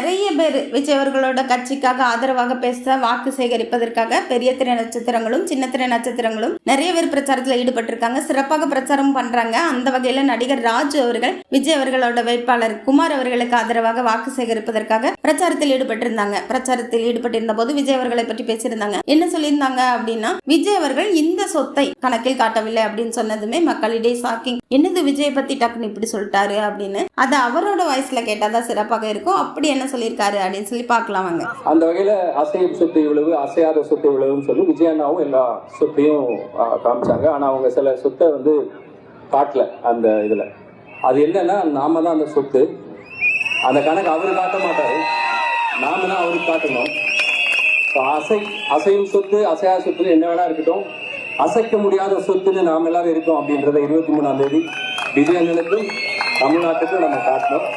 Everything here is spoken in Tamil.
நிறைய பேர் விஜய் அவர்களோட கட்சிக்காக ஆதரவாக பேச வாக்கு சேகரிப்பதற்காக பெரிய திரை நட்சத்திரங்களும் சின்ன திரை நட்சத்திரங்களும் நிறைய பேர் பிரச்சாரத்தில் ஈடுபட்டிருக்காங்க. சிறப்பாக பிரச்சாரம் பண்றாங்க. அந்த வகையில நடிகர் ராஜு அவர்கள் விஜய் அவர்களோட வேட்பாளர் குமார் அவர்களுக்கு ஆதரவாக வாக்கு சேகரிப்பதற்காக பிரச்சாரத்தில் ஈடுபட்டிருந்தாங்க. பிரச்சாரத்தில் ஈடுபட்டிருந்த போது விஜய் அவர்களை பற்றி பேசியிருந்தாங்க. என்ன சொல்லியிருந்தாங்க அப்படின்னா, விஜய் அவர்கள் இந்த சொத்தை கணக்கில் காட்டவில்லை அப்படின்னு சொன்னதுமே மக்களிடையே ஷாக்கிங். என்னது விஜய் பத்தி டக்குன்னு இப்படி சொல்லிட்டாரு அப்படின்னு. அது அவரோட வாய்ஸ்ல கேட்டாதான் சிறப்பாக இருக்கும். அப்படி என்ன சொல்லியிருக்காரு அப்படின்னு சொல்லி பார்க்கலாம் வாங்க. அந்த வகையில அசையும் சொத்து இவ்வளவு, அசையாத சொத்து இவ்வளவுன்னு சொல்லி விஜய் அண்ணாவும் எல்லா சொத்தையும் காமிச்சாங்க. ஆனா அவங்க சில சொத்தை வந்து காட்டல. அந்த இதுல அது என்னன்னா, நாம தான் அந்த சொத்து. அந்த கணக்கு அவரு காட்ட மாட்டாரு, நாம தான் அவருக்கு காட்டணும். அசையும் சொத்து அசையாத சொத்துன்னு என்ன வேணா இருக்கட்டும், அசைக்க முடியாத சொத்துன்னு நாம எல்லாரும் இருக்கோம் அப்படின்றத 23ஆம் தேதி விஜய் அண்ணனுக்கும் தமிழ்நாட்டுக்கும் நம்ம காட்டணும்.